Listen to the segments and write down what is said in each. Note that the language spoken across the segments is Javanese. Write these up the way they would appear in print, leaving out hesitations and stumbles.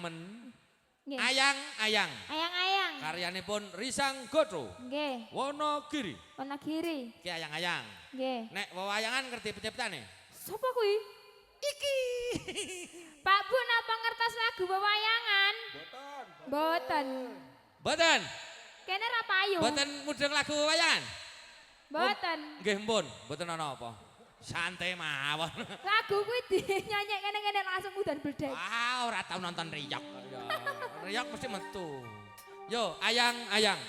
nemen. Nggih. Ayang-ayang. Ayang-ayang. Karyanipun Risang Gotro. Nggih. Wonogiri. Wonogiri. Ki ayang-ayang. Nggih. Nek wewayangan ngerti penciptane? Sopo kuwi? Iki. Pak Bu napa ngertos lagu wewayangan? Mboten. Mboten. Kene ra payu. Mboten mudeng lagu wewayangan? Mboten. Nggih mpun, mboten ana apa. Santai mawon. Lagu kuwi dinyanyi kene-kene langsung udan bledek. Ah, ora tau nonton Riyok. Riyok mesti metu. Yo, ayang-ayang.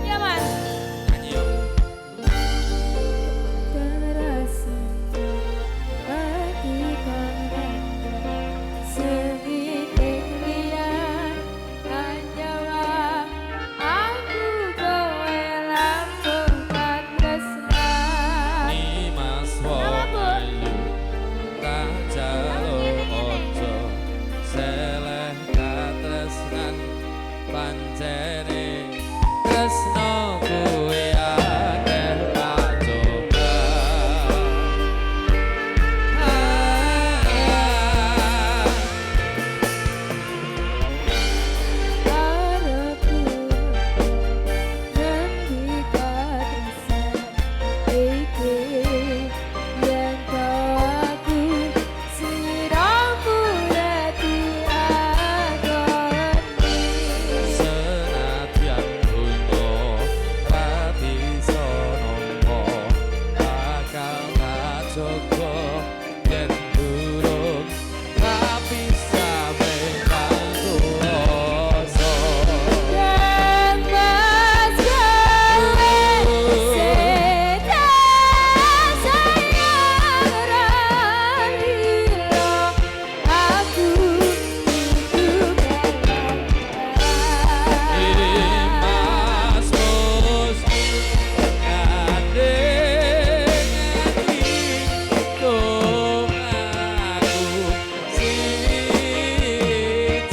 Iya, Mas. Nyanyi yuk. Terasa hati kau segiting liar anjawa aku kowe langsung tresna. Nimas wayu tak jaluk ojo seleh katresnan pancene tresno kuwi akeh tak coba. Karepku ngendika tresna iki yen kau aku siramu reti agoni. Senadyan donya pati sonompo bakal ngajogo yen durung tapi sampe kangkuoso. Mas kowe sedang sayang rarilo aku kudu Ini mas bos kadeng dong aku siji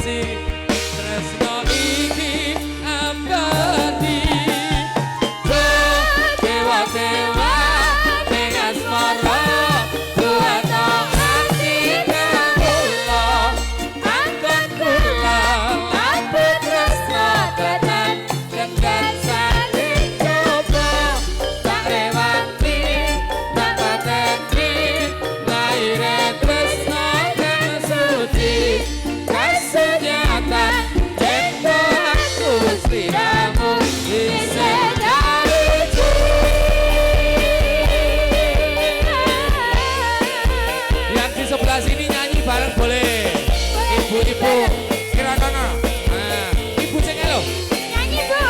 tresno iki abadi dewa-dewa ning asmara duwata ati kula angkat kula aku tresno tenan kendat saling coba tak rewangi tak pateni laire tresno kang suci kasunyatan cipta aku sliramu bisa yang di sebelah sini nyanyi bareng boleh. Ibu-ibu kira-kira. Nah, ibu sing elo. nyanyi Bu.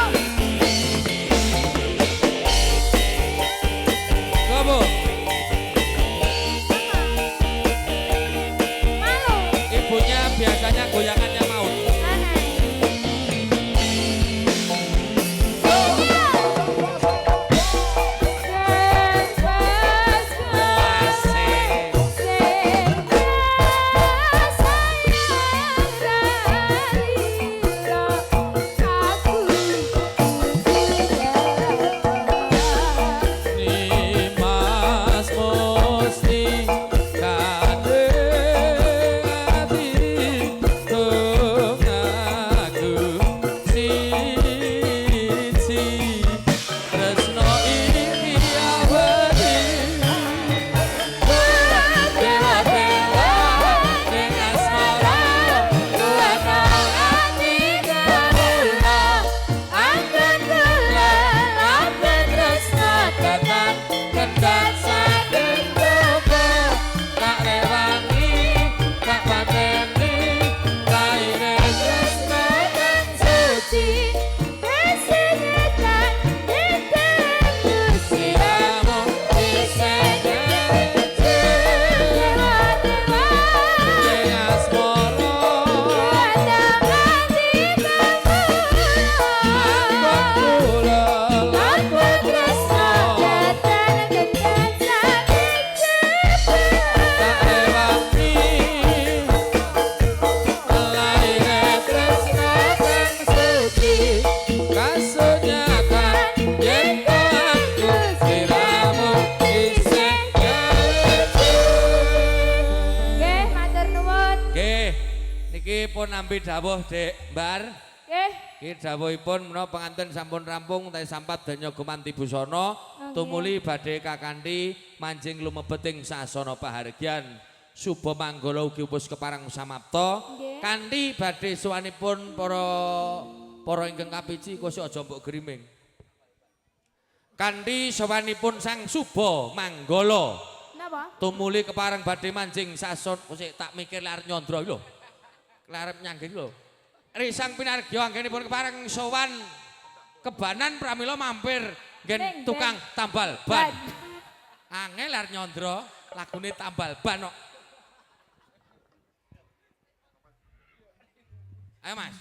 Kamu Malu. ibunya biasanya goyangannya mau. Asik. pun nampi dawuh Dek Mbar. Nggih. Iki dawuhipun menawa pengantin sampun rampung tahe sampat donya gumanti busana tumuli badhe kakanthi manjing lumebeting sasana pahargyan suba manggala ugi wis keparang samapta kanthi badhe sowanipun para ingkang kapiji kusuk aja mbok griming kanthi sowanipun sang suba manggala Napa? tumuli keparang badhe manjing sasana sik tak mikir lar nyandra lho arep nyangging lho Risang pinargya anggenipun kepareng sowan kebanan pramila mampir nggen tukang tambal ban. Angel arep nyandra lagune tambal ban kok. Ayo Mas.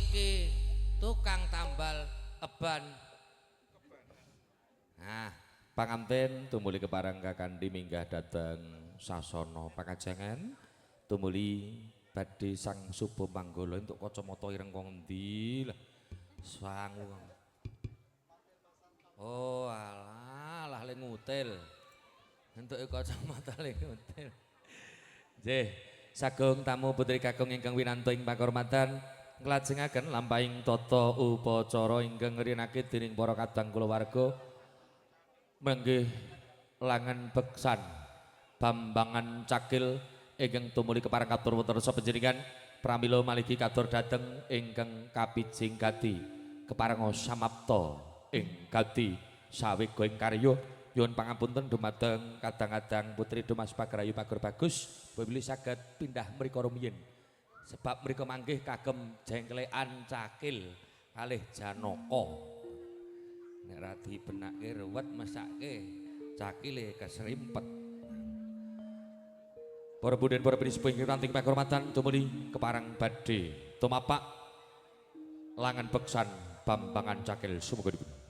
iki tukang tambal eban. Nah, panganten tumuli keparang kakandhi minggah dhateng sasana pakajangan. Tumuli badhe sang Suba Manggala entuk kacamata ireng kok endi lah. Sangu. Oh, alah le ngutil. Entuke kacamata le ngutil. Nggih, sagung tamu putri kakung ingkang winanto ing pakurmatan nglajengaken lampahing tata upacara ingkang ngrinake dening para kadang kulawarga menggih langan beksan Bambangan Cakil ingkang tumuli kepareng katur wonten sapanjenengan pramila maligi katur dhateng ingkang kapijing gati kepareng samapta ing gati sawega ing karya nyuwun pangapunten dumateng kadang-kadang putri Dumas Pagrayu Pagur Bagus bilih saged pindah mrika rumiyin sebab mrika manggih kagem jengklekan Cakil kalih Janaka nek ra dibenake ruwet mesake Cakile kesrimpet. Para budhen para pinisepuh ingkang ranting pangurmatan tumuli keparang badhe tumapak langan beksan Bambangan Cakil sumuga dipun.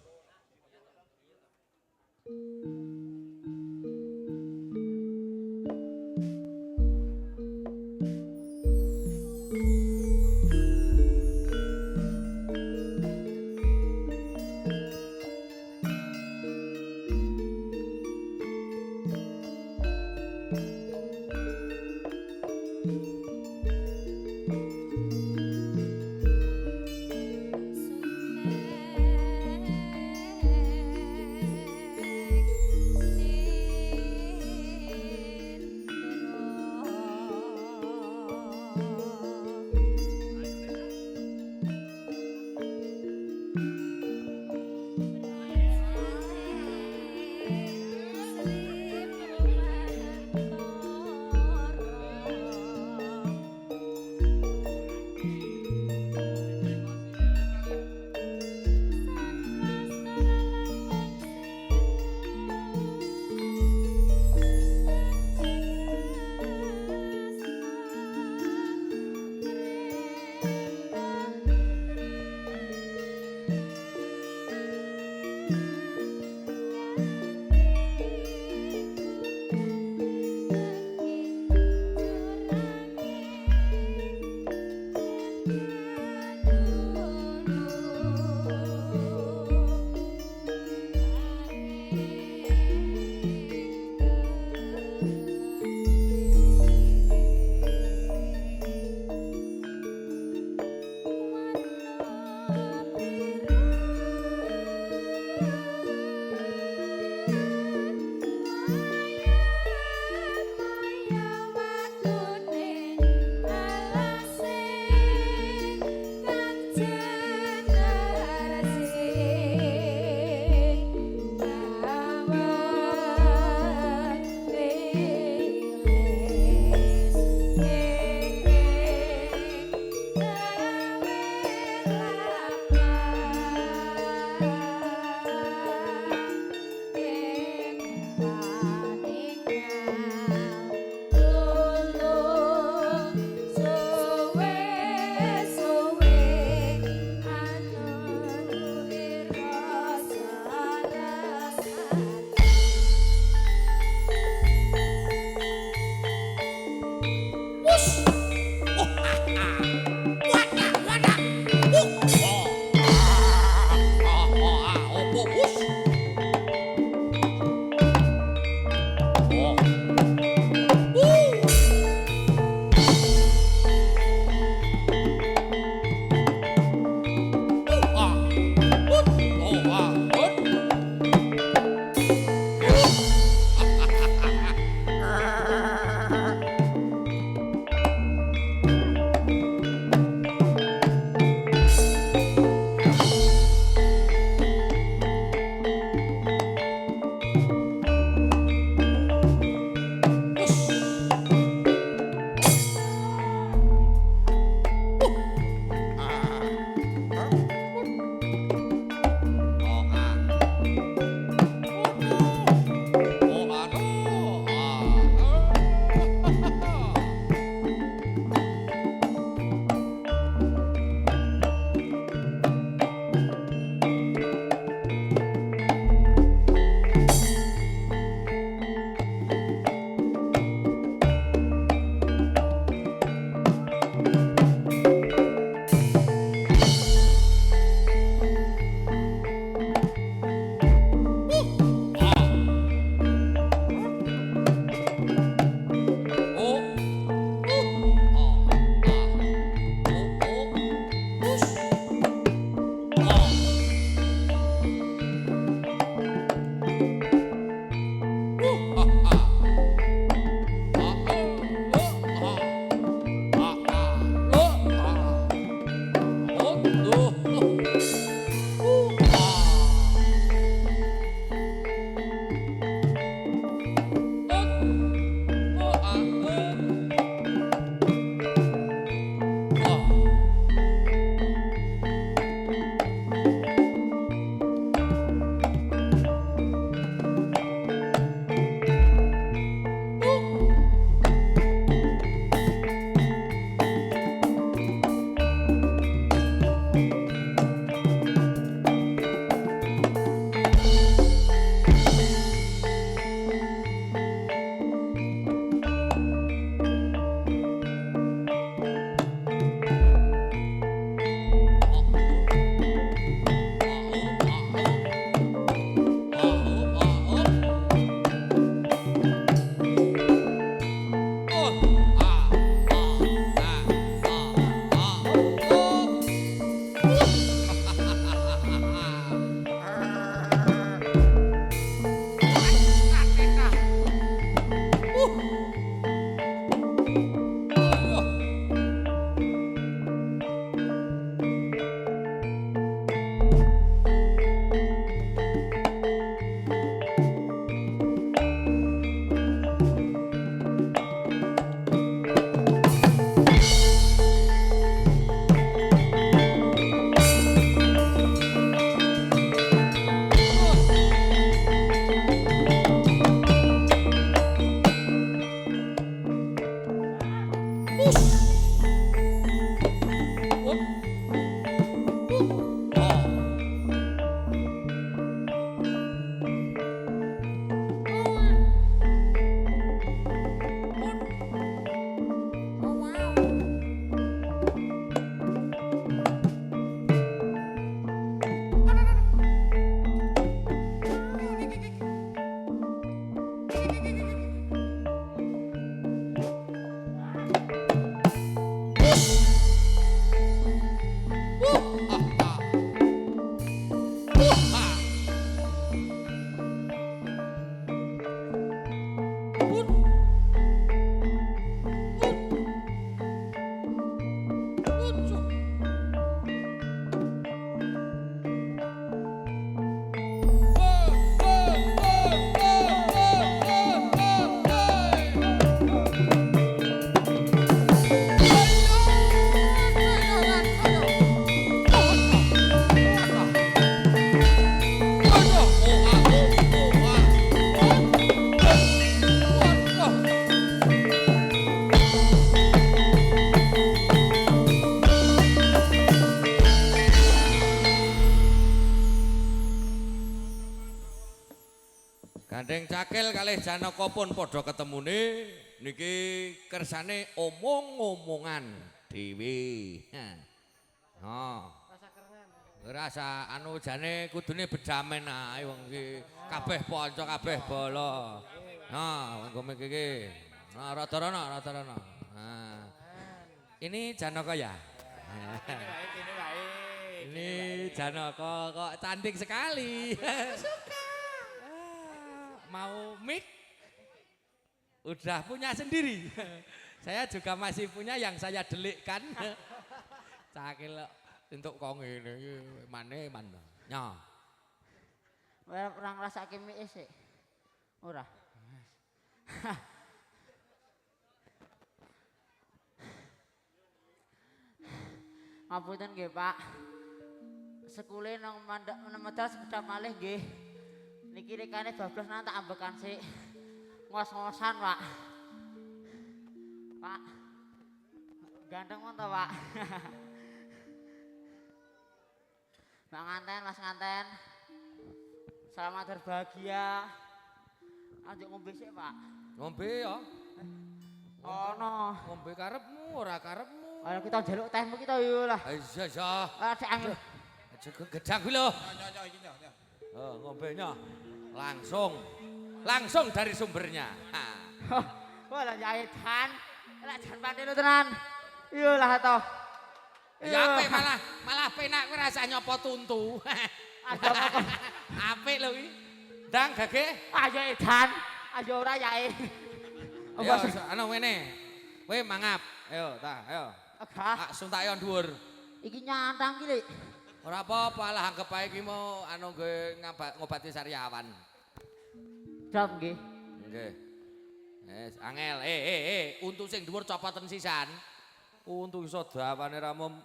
Gandeng Cakil kalih Janaka pun padha ketemune niki kersane omong-omongan dhewe. Oh. Rasa anu jane kudune bedamen ae wong iki kabeh ponco kabeh bala. Nah, wong iki. Nah, rada-rana. Nah. Ini Janaka ya? Ini Janaka kok cantik sekali. Suka. Mau mic? Udah punya sendiri. Saya juga masih punya yang saya delikkan. Cakil untuk kong ini mana. Nya. Orang ngrasake mie sik. Ora. Ngapunten nggih, Pak. Sekule nang medal sepeda malih nggih. Niki rekane bablas nang tak ambekan sik. Ngos-ngosan, Pak. Pak. Ganteng mon to, Pak. Mbak nganten, Mas nganten. Selamat berbahagia. Lanjut ngombe sik, Pak. Ngombe ya. Ono. Ngombe karepmu ora karepmu. Ayo kita njaluk tehmu kita yo lah. Iya. Ada angin. Aja gedang kuwi lho. Nyo iki nyo. Oh, ngombenya langsung dari sumbernya. Wah, lah jahitan. Lah jan pandhe lho tenan. Yo lah to. Ya apik malah penak kuwi rasa nyopo tuntu. Ada apa? Apik lho kuwi. Ndang gage. Ayo edan. Ayo ora yae. Ayo anu ngene. Kowe mangap. Ayo ayo. Agak. Suntak yo dhuwur. Iki nyantang ki, Lik. Ora apa-apa lah anggap ae iki mau anu ngobati sariawan. Dam nggih. Nggih. Wes angel. Untu sing dhuwur copoten sisan. Untu iso dawane ra mum.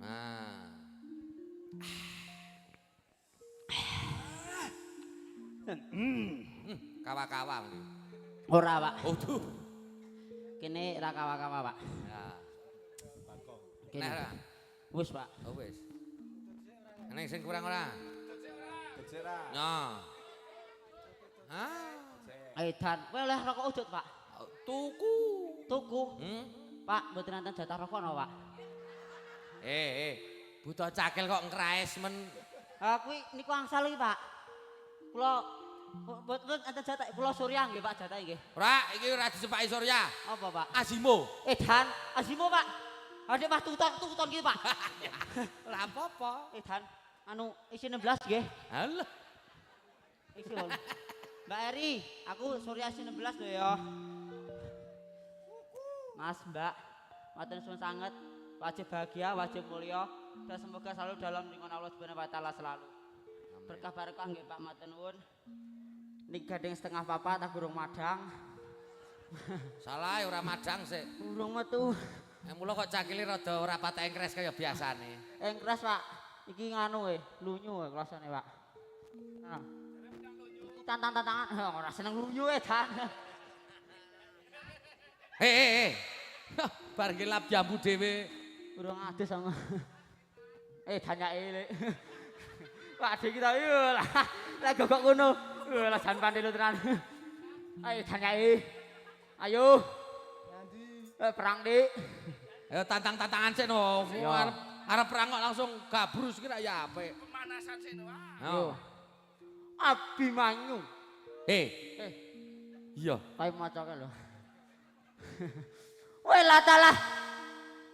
Nah. Kawa-kawa iki. Ora, Pak. Waduh. Kene ra kawa-kawa, Pak. Ya. Kene. Nah, Wis, Pak. oh wis. Ana sing kurang ora? Kecera. Nah. Edan. Kowe oleh rokok udut, Pak. Tuku. Tuku. Hmm? Pak, mboten nanten jatah rokok no, Pak. Buta Cakil kok ngraes men. Kuwi niku angsal iki, Pak. Kula mboten nanten jatah, kula Surya nggih, Pak, jatah nggih. Ora, iki ora disepaki Surya. Apa, Pak? Azimo. Edan, Azimo, Pak. Adek Mas tuton iki, Pak. Ora apa-apa. Edan, anu isi 16 nggih. Halah. Isi wol. Mbak Eri, aku Surya isi 16 lho ya. Mas, Mbak, matur suwun sanget, wajib bahagia, wajib mulia, dan semoga selalu dalam lingkungan Allah Subhanahu wa taala selalu. Berkah barokah nggih Pak, matur nuwun. Niki gading setengah papat tak burung madang. Salah ora madang sik. Burung metu. Mula kok Cakile rada ora patek engkres kaya biasane. Engkres, Pak. Iki nganu lunyu kelasane, Pak. Nah. Tantang-tantangan ora seneng lunyu Dan. Bar gelap jambu dhewe. Burung adus sama. Danyake Lek. Pak Ade kita yo lah. Lah gogok ngono. Lah jan pandhe lho tenan. Ayo danyake. Ayo. Perang, Dik. Ayo tantang-tantangan sik no. Yo. Arep perang kok langsung gabrus kira ya apik. Pemanasan sih no. Yo. Abimanyu. Iya. Kae macoke lho. Weh lah talah.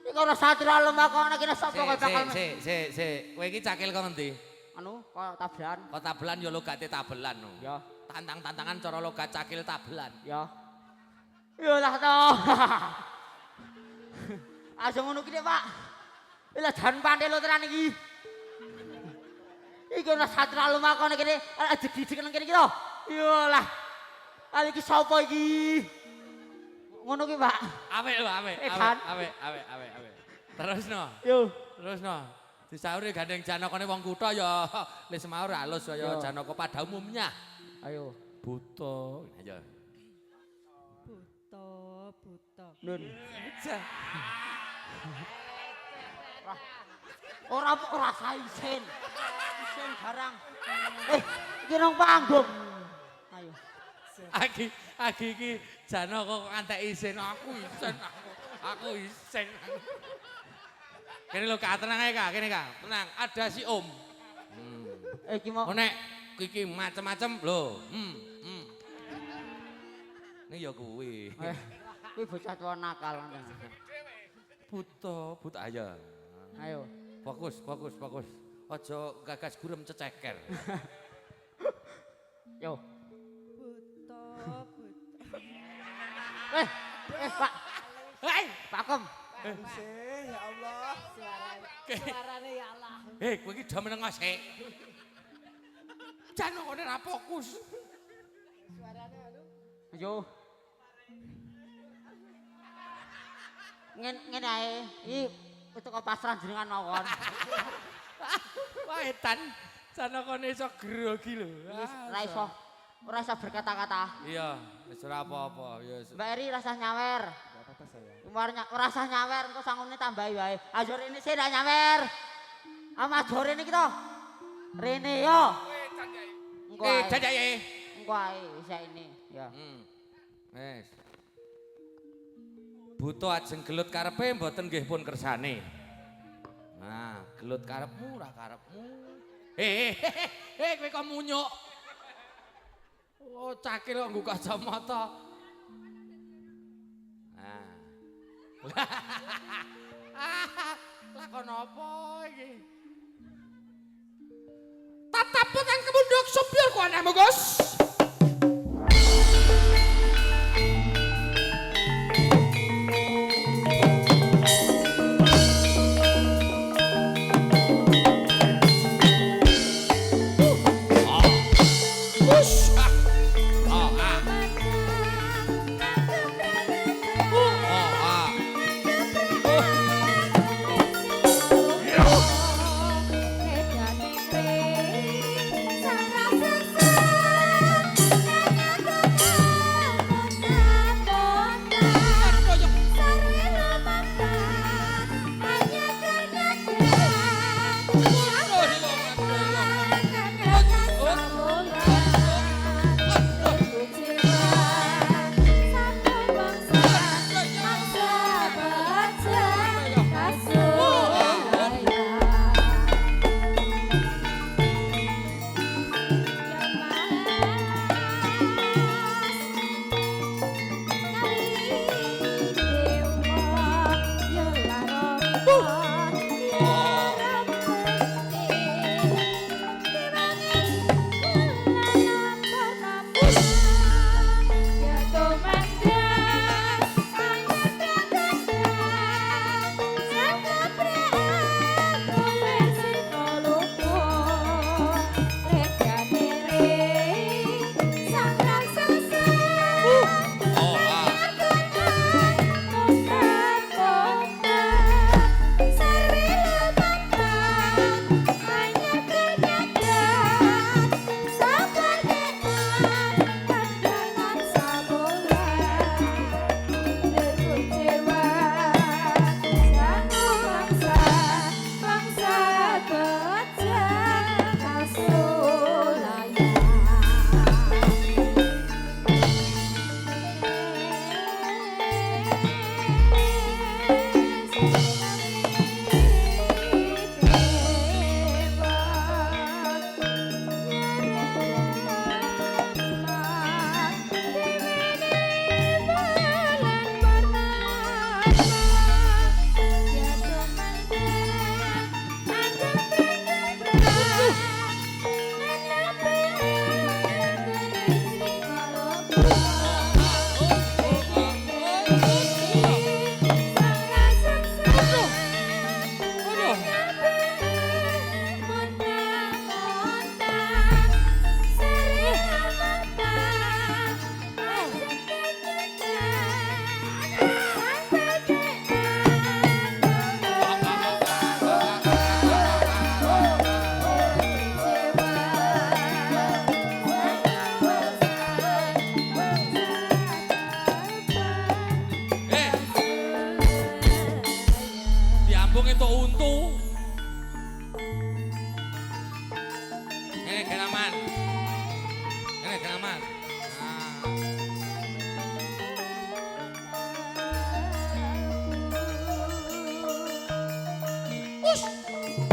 Iki ora satria lemah kok ana kene sapa kok bakal. Sik. Kowe iki Cakil kok ngendi? Anu kok tabelan. Kok tabelan ya logate tabelan no. Ya. Tantang-tantangan cara logat Cakil tabelan. Ya. Yo lah to. Aja ngono ki, Pak. Lah jan pandhe lho tenan iki. Iki ora satria lemah kok kene jegi-jegi nang kene iki to. Yo lah. Ali iki sapa iki? Ngono ki, Pak. Apik lho, apik. Edan. Apik. Terusno. Yo. Terusno. Disauri gandeng Janakane wong kutha ya wis semaur halus kaya Janaka pada umumnya. Ayo. Buta. Ayo. Buta. Nun. Aja. Ora saisen. Isen barang. Iki nang panggung. Agi iki jano kok antek isin aku isin aku isin. Kene lho Kak, tenang ae Kak, kene Kak. Tenang, ada si Om. Iki mau Oh nek iki macem-macem lho. Ini ya kuwi. kuwi bocah tuwa nakal. Buta ayo. Ayo. Fokus. Aja gagas gurem ceceker. Yo. Buta. Pak. Hei, Pak Kom. Ya Allah. Suarane ya Allah. kowe iki do meneng sik. Jan kok ora fokus. Suarane anu. Yo. Ngene ae. Iki teko pasrah jenengan mawon. Wah edan, jan kok iso grogi lho. Ora iso berkata-kata. Iya, wis ora apa-apa. Ya Mbak Eri rasah nyawer. Enggak apa-apa saya. Ora usah nyawer, engko sangune tambahi wae. Ayo rene sih ndak nyawer. Ama aja rene iki to. Rene yo. Engko ae. Jajaye. Engko ae isa ini. Ya. Wes. Buta ajeng gelut karepe mboten nggih pun kersane. Nah, gelut karepmu ora karepmu. Kowe kok munyuk. Oh, cakil kok nggo kacamata. Nah. Lakon apa iki? Tatap petang kemunduk supir ku anakmu, Gus.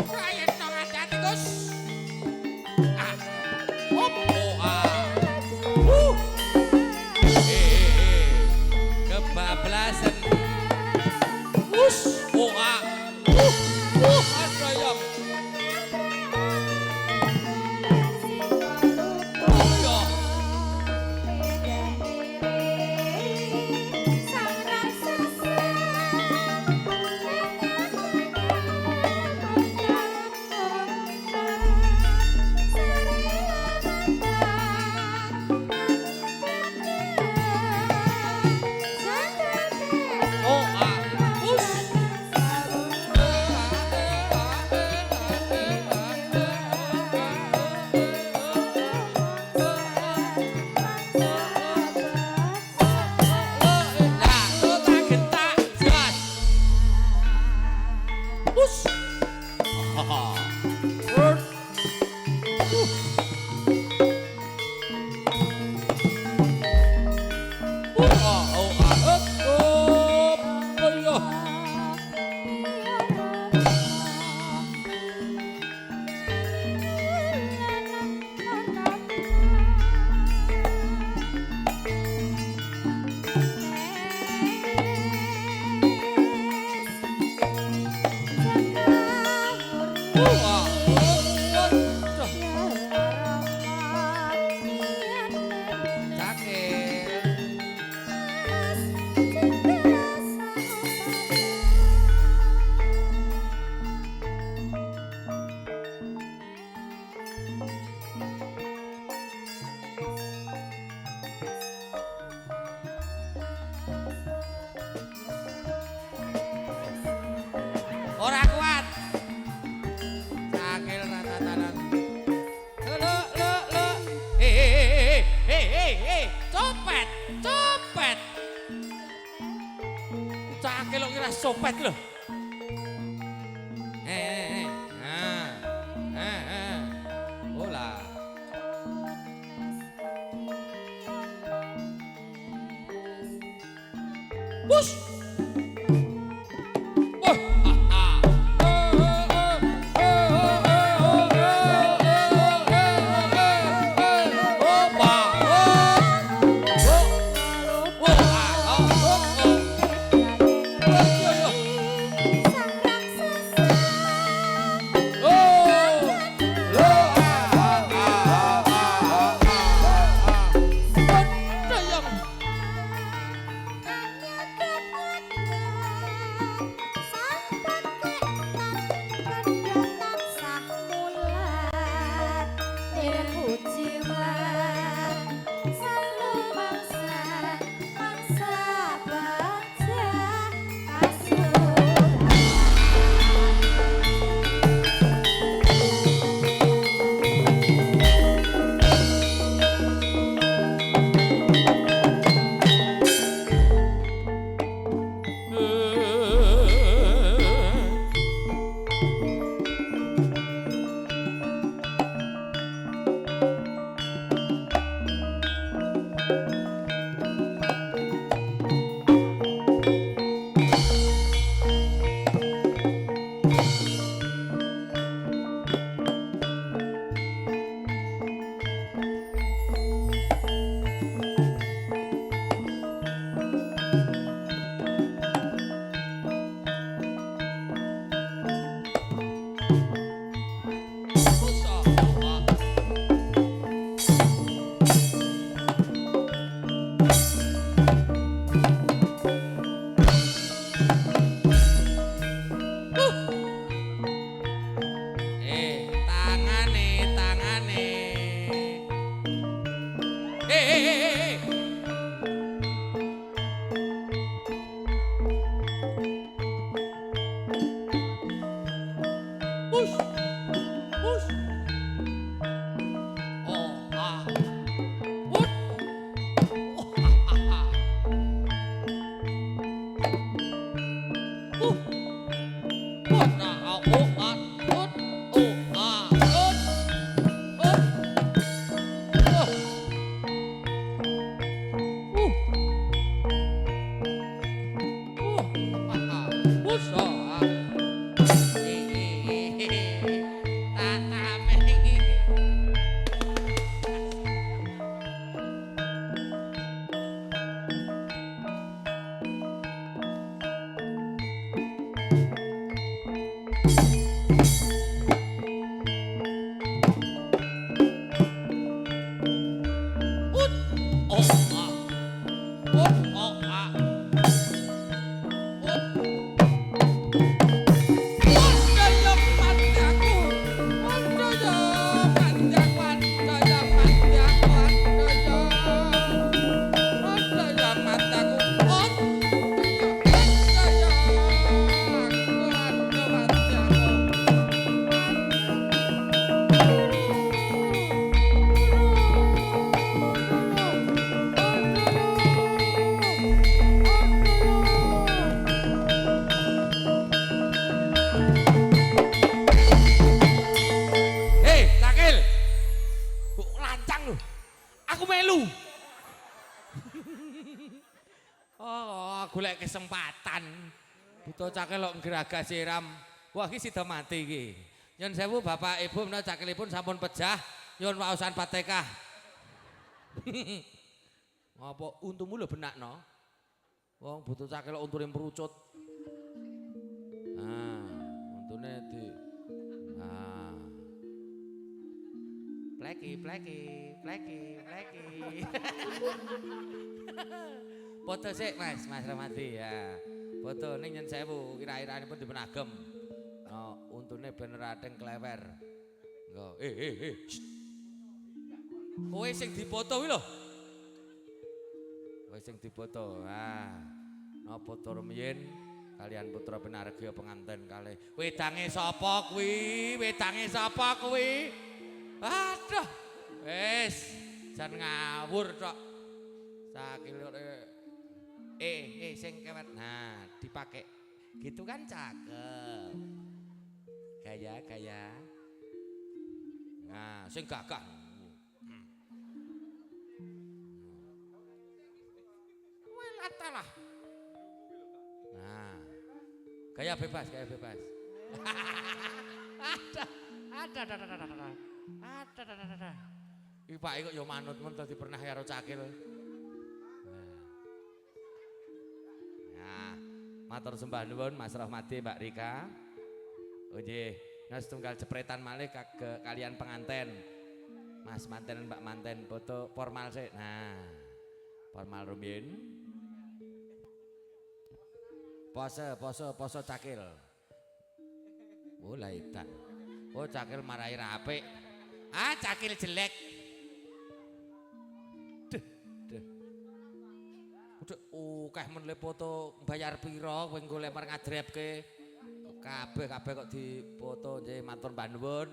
Kayen nang hati-hati Gus. Ah. Hop. Oh ah. Kebablasan. Us. Oh ah. Asyayang. Oh ah. Us. Nah, lo tak gentak jelas. Us. Ora kuat. Cakil ratatanan. Lo. Copet. Cakil kok kira copet lho. Ola. Push. golek kesempatan. Buta cakil kok nggeragas siram. Wah iki sida mati iki. Nyun sewu Bapak Ibu menawa cakilipun sampun pejah, nyun waosan Fatihah. Apa untumu lho benakno? Wong buta cakil kok untune merucut. Ah, untune di Pleki. Foto sik Mas Ramadi ya. Foto ning Nyun Sewu kira-kiranipun dipun agem. Untune ben rateng klewer. Engko Kowe sing dipoto kuwi lho. Kowe sing dipoto. Napa foto rumiyin kalian putra Pinargya penganten kalih. Wedange sapa kuwi? Aduh. Wis, jan ngawur tok. Sakile sing kewet. Nah, dipakai. Gitu kan cakep. Gaya. Nah, sing gagah. Welatalah. Nah. Gaya bebas. Ada. Iki Pak kok ya manut men dadi pernah karo cakil. Nah, matur sembah nuwun Mas Rahmadi, Mbak Rika. Oh nggih, nah setunggal jepretan malih kalian penganten. Mas manten Mbak manten foto formal sik. Nah, formal rumiyin. Pose cakil. Oh laitan. Oh cakil marahi apik. Cakil jelek. Udah akeh men le foto bayar pira kowe nggo lempar ngadrepke. Kabeh kok dipoto nggih matur nuwun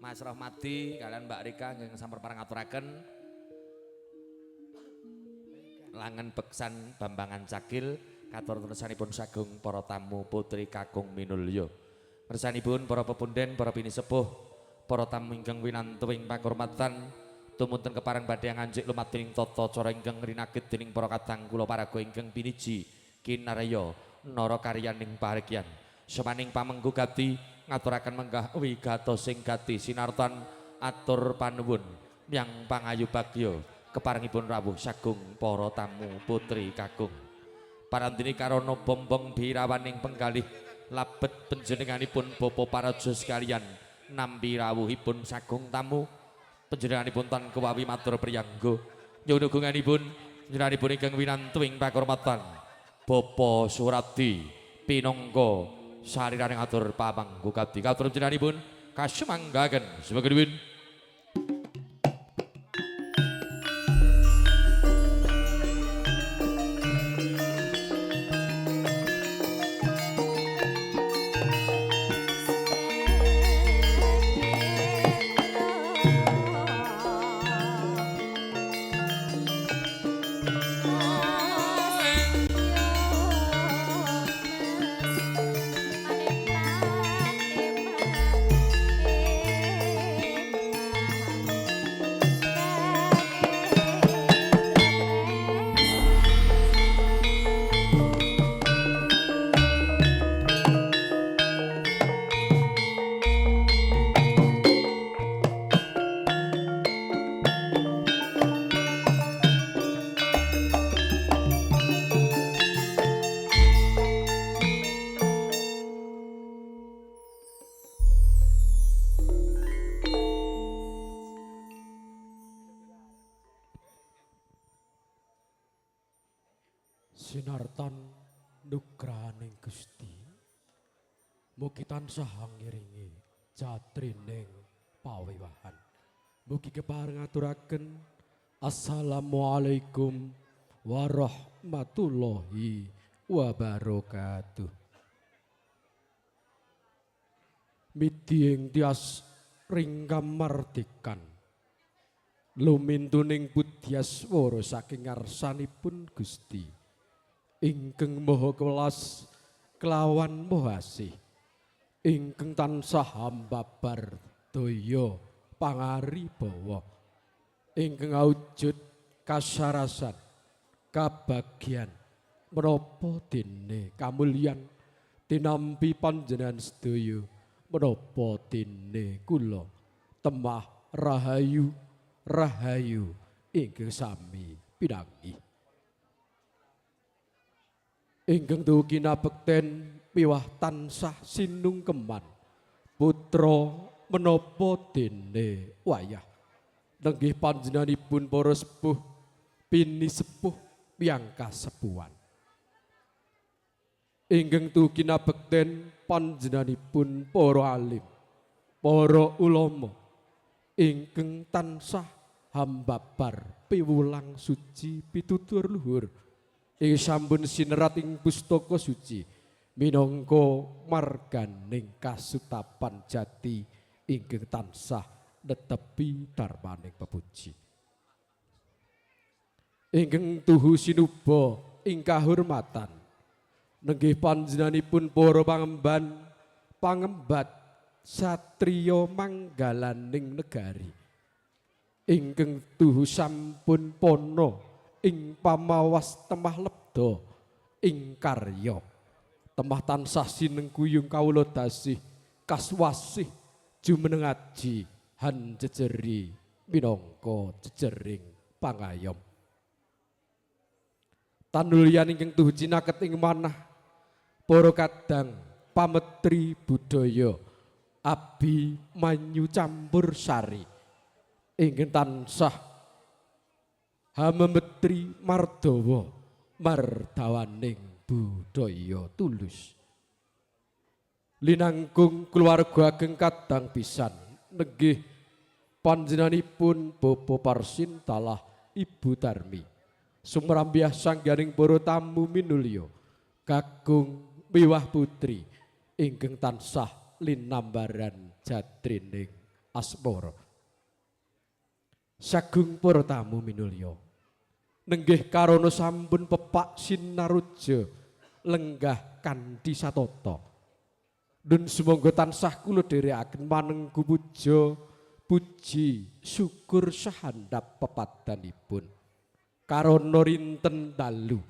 Mas Rahmadi kalian Mbak Rika nggih sampun pareng ngaturaken. Langen beksan Bambangan Cakil katur tresanipun sagung para tamu putri kakung minulya. Ngersanipun para pepunden, para bini sepuh, para tamu ingkang winantuing pangurmatan, tumuntun kepareng badhe ngancik lumadening tata cara ingkang rinakit dening para kadang kula paraga ingkang piniji kinarya nara karyaning pahargyan. Semaning pamenggu gati ngaturaken menggah wigatos sing gati sinartan atur panuwun yang pangayu bagya keparengipun rawuh sagung para tamu putri kakung. Parandini karana bombong birawaning penggalih labet panjenenganipun bapa paraja sekalian nampi rawuhipun sagung tamu panjenenganipun tan kewawi matur priyangga nyuwun ugunganipun panjenenganipun ingkang winantuing pakurmatan Bapa Surati pinangka sariraning atur pamangku gati katur panjenenganipun kasumanggaken sebagian Sinartan nugraning Gusti mugi tansah ngiringi jatrining pawiwahan mugi kepareng ngaturaken assalamualaikum warahmatullahi wabarakatuh. Midhing tias ringkam mardikan lumintuning budyaswara saking ngarsanipun Gusti ingkang maha kelas kelawan maha asih ingkang tansah ambabar daya pangaribawa ingkang awujud kasarasan kabagyan menapa dene kamulyan tinampi panjenengan sedaya menapa dene kula temah rahayu rahayu ingkang sami pinanggih ingkang dugi kinabekten piwah tansah sinungkeman putra menapa dene wayah nenggih panjenenganipun para sepuh pini sepuh piyang kasepuhan ingkang dugi kinabekten panjenenganipun para alim para ulama ingkang tansah hambabar piwulang suci pitutur luhur ing sampun sinerat ing pustaka suci minangka marganing kasutapan jati ingkang tansah netepi darmaning pepuji ingkang tuhu sinuba ing kahormatan nenggih panjenenganipun para pangembat satriya manggalaning negari ingkang tuhu sampun pono ing pamawas temah lebda ing karya temah tansah sinengkuyung kawula dasih kaswasih jumeneng aji han jejeri minangka jejering pangayom tanulyan ingkang tuhu cinaket ing manah para kadang pametri budaya abi manyu campur sari ingkang tansah hamemetri mardawa mardawaning budaya tulus linangkung keluarga ageng kadang pisan nenggih panjenenganipun Bapa Parsin talah Ibu Darmi sumrambiah sanggaring para tamu minulya kakung miwah putri ingkang tansah linambaran jatrining asmara sagung para tamu minulya nenggih karana sampun pepak sinaruja lenggah kanthi satata dun sumangga tansah kula dherekaken manengku puja puji syukur sahandap pepadanipun karana rinten dalu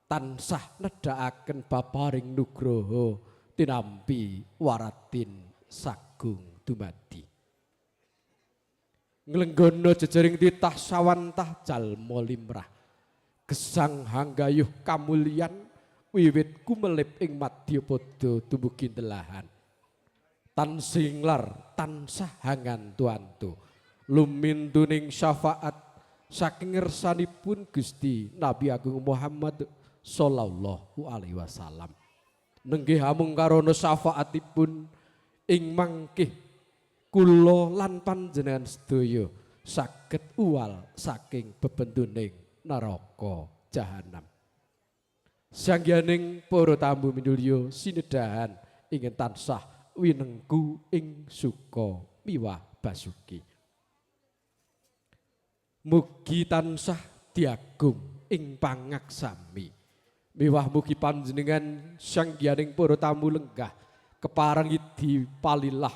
tansah nedhakaken baparing nugraha tinampi waratin sagung dumadi nglenggono jejering titah sawantah jalma limrah gesang hanggayuh kamulyan wiwit kumelip ing madyapada dumugi delahan tansinglar tansah hangantu-antu lumintuning syafaat saking ngersanipun Gusti Nabi Agung Muhammad sallallahu alaihi wasallam nenggih amung karana syafaatipun ing mangkih kula lan panjenengan sedaya saged uwal saking bebentuning neraka jahanam sangyaning para tamu minulya sinedahan ingin tansah winengku ing suka miwah basuki mugi tansah diagung ing pangaksami miwah mugi panjenengan sangyaning para tamu lenggah kepareng dipalilah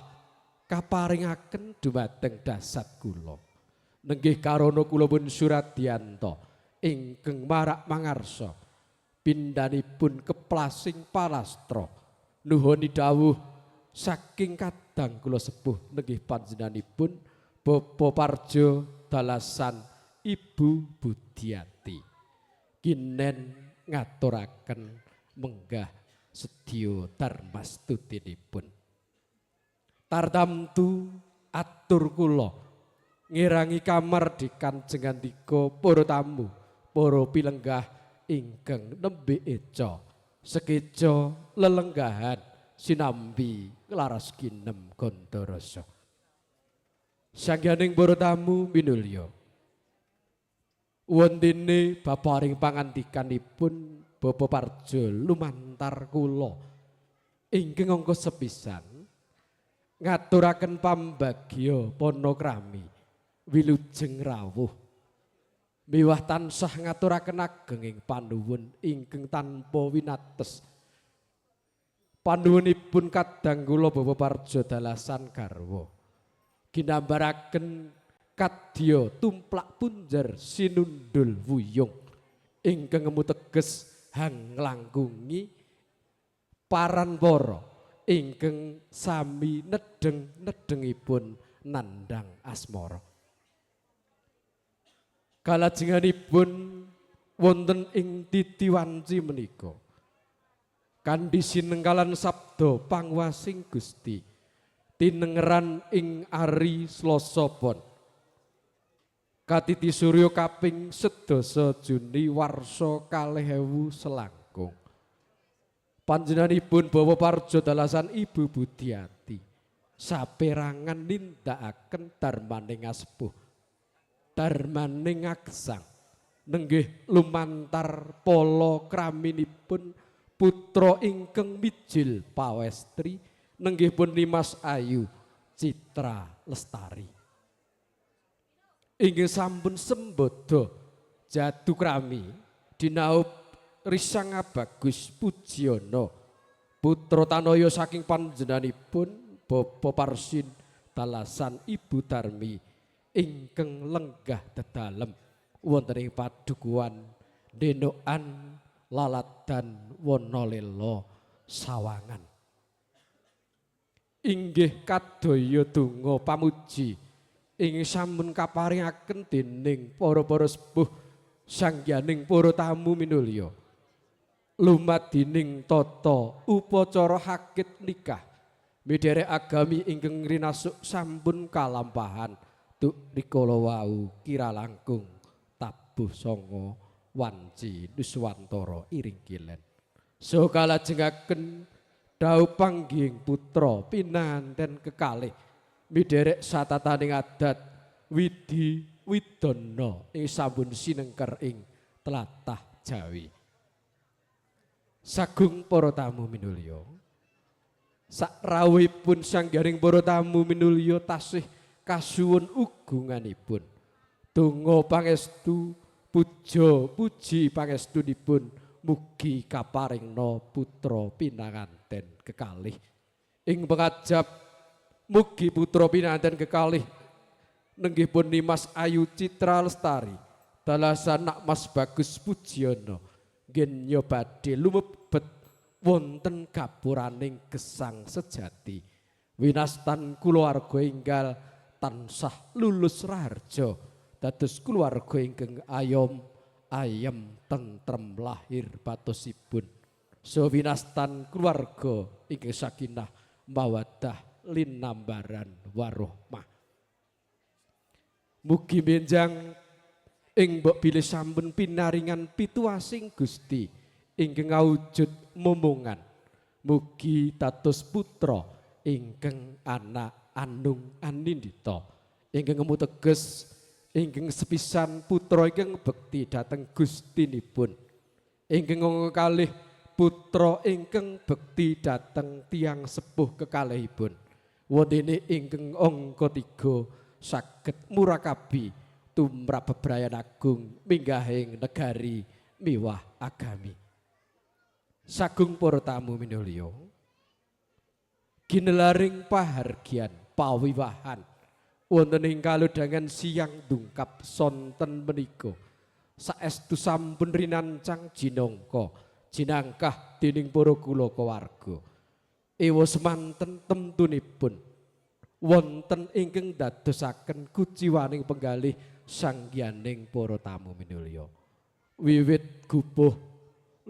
kaparingaken dumateng dasat kula nenggih karana kula pun Suradyanto ingkang marak mangarsa pindhanipun keplasing palastra nuhuni dawuh saking kadang kula sepuh nenggih panjenenganipun Bapa Parjo Dalasan Ibu Budiati kinen ngaturaken menggah sedya darmastutinipun tartamtu atur kula ngirangi kamardikan jengandika para tamu para pilenggah ingkang nembe eca sekeca lelenggahan sinambi laras kinem Gandharasa sangyaning para tamu minulya wontene baparing pangandikanipun Bapa Parjo lumantar kula ingkang angka sepisan ngaturaken pambagya panakrami wilujeng rawuh miwah tansah ngaturaken agenging panuwun ingkang tanpa winates panuwunipun kadang kula Bapa Parjo Dalasan garwa ginambaraken kadya tumplak punjer sinundul wuyung ingkang ngemu teges hang langkungi paranpara ingkang sami nedeng-nedengipun nandhang asmara. Kalajenganipun wonten ing titiwanci menika kanthi sinengkalan sabda pangwasing Gusti tinengeran ing ari Slasa Pon katiti surya kaping 11 Juni warsa 2000 selangkung. Panjenenganipun bawa parjo dalasan Ibu Budiati saperangan nindakaken darmaning aspuh darmaning aksang nenggih lumantar pala kraminipun putra ingkang mijil pawestri nenggih pun Dimas Ayu Citra Lestari. Inggih sampun sembodo jadu krami dinaup Risang Bagus Pujiono putra tanaya saking panjenenganipun Bapa Parsin dalasan Ibu Darmi ingkang lenggah dedalem wonten ing padukuhan Denokan Laladan Wonolela Sawangan. Inggih kadaya donga pamuji ing sampun kaparingaken dening para sepuh sangyaning para tamu minulya lumadining tata upacara hakid nikah midherek agami ingkang rinasuk sampun kalampahan tuk rikala wau kira langkung tabuh sanga wanci Nuswantara iring kilen. So kalajengaken dawuh panggihing putra pinanten kekalih midherek satataning adat Widi Widana ing sampun sinengker ing tlatah Jawi. Sagung para tamu minulya. Sakrawuhipun sanggaring para tamu minulya tasih kasuwun ugunganipun. Donga pangestu puja puji pangestunipun mugi kaparingna putra pinanganten kekalih. Ing pangajab mugi putra pinanganten kekalih nenggihipun Dimas Ayu Citra Lestari dalasan Nak Mas Bagus Pujiono nggih badhe lumebet wonten gapuraning gesang sejati winastan kulawarga enggal tansah lulus raharja dados kulawarga ingkang ayem tentrem lahir batosipun so winastan kulawarga ingkang sakinah mawaddah linambaran warohmah. Mugi benjang ing mbok bilih sampun pinaringan pituasing Gusti ingkang awujud momongan. Mugi dados putra ingkang anak anung anindita ingkang ngemu teges ingkang sepisan putra ingkang bekti dhateng Gustinipun. Ingkang kalih putra ingkang bekti dhateng tiyang sepuh kekalihipun. Wondene ingkang angka 3 saged murakabi tumrap bebrayan agung minggahing negari miwah agami. Sagung para tamu minulya ginelaring pahargyan pawiwahan wonten ing kalodhangan siang dungkap sonten menika saestu sampun rinancang jinangka jinangkah dening para kula kawarga ewa semanten temtunipun wonten ingkang dadosaken kuciwaning penggalih sangyaning para tamu minulya wiwit gubuh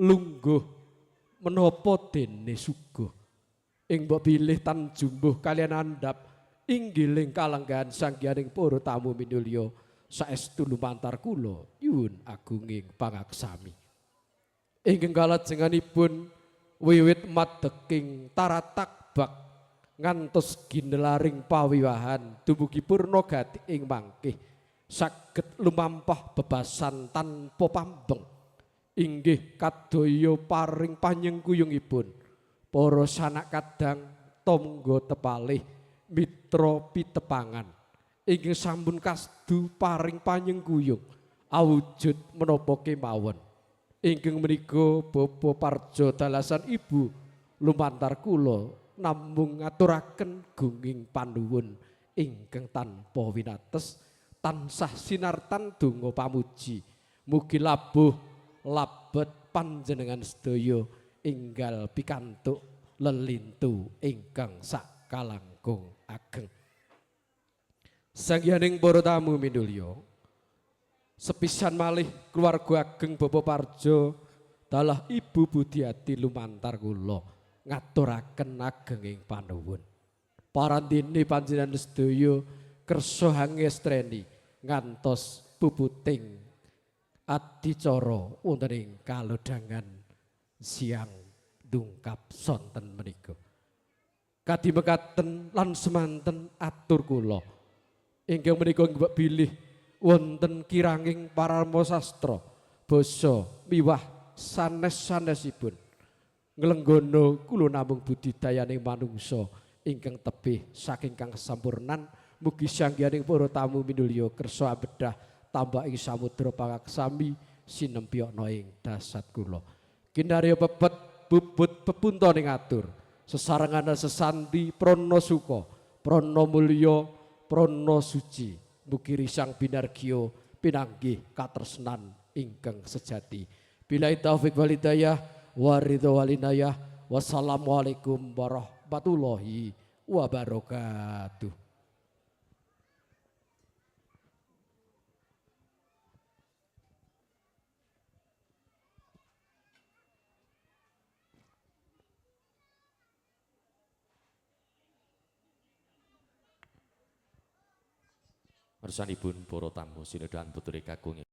lungguh menapa dene suguh ing mbok bilih tan jumbuh kalian andhap inggiling kalenggahan sangyaning para tamu minulya saestu lumantar kula nyuwun agunging pangaksami ingkang kalajenganipun wiwit madeking taratakbak ngantos ginelaring pawiwahan dumugi purna gati ing mangkih saged lumampah bebasan tanpa pambeng inggih kadaya paring panyengkuyungipun para sanak kadang tangga tepalih mitra pitepangan ingkang sampun kasdu paring panyengkuyung awujud menapa kemawon ingkang menika Bapa Parjo dalasan Ibu lumantar kula namung ngaturaken gunging panuwun ingkang tanpa winates tansah sinartan donga pamuji mugi labuh labet panjenengan sedaya enggal pikantuk lelintu ingkang sak kalangkung ageng. Sangyaning para tamu minulya, sepisan malih keluarga ageng Bapak Parjo dalah Ibu Budiati lumantar kula ngaturaken agenging panuwun. Parandene panjenengan sedaya kersa hangestreni ngantos puputing adicara wonten ing kalodhangan siang dungkap sonten menika. Kadi mekaten lan semanten atur kula ingkang menika bilih wonten kiranging parama sastra basa miwah sanes-sanesipun nglenggono kula namung budidayaning manungsa ingkang tebih saking kang sampurnan. Mugi sanggianing para tamu minulya kersa bedah tambah ing samudra pangaksami sinempyana ing dasat kula. Kinarya pepet bubut pepuntaning atur sesarengana sesanti prana suka prana mulya prana suci. Mugi risang binargya pinanggih katresnan ingkang sejati. Billahi taufik wal hidayah wa ridho wal inayah. Wassalamualaikum warahmatullahi wabarakatuh. Ngersanipun para tamu sinedahan putri kakung